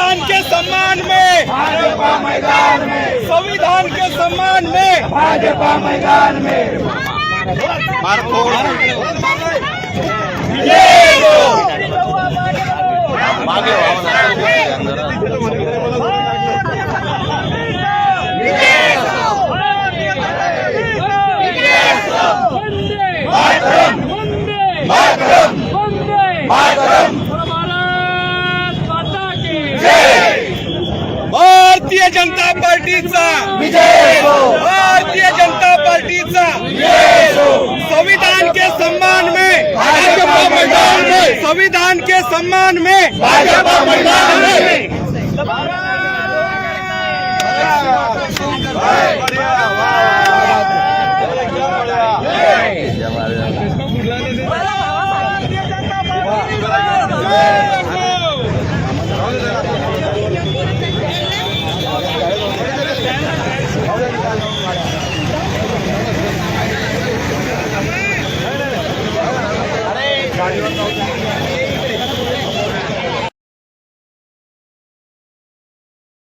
संविधान के सम्मान में भाजपा मैदान में, संविधान के सम्मान में भाजपा मैदान में। भारतीय जनता पार्टीचा विजय हो, भारतीय जनता पार्टीचा विजय हो। संविधान के सम्मान में भाजपा मैदान में, संविधान के सम्मान में भाजपा मैदान में। जय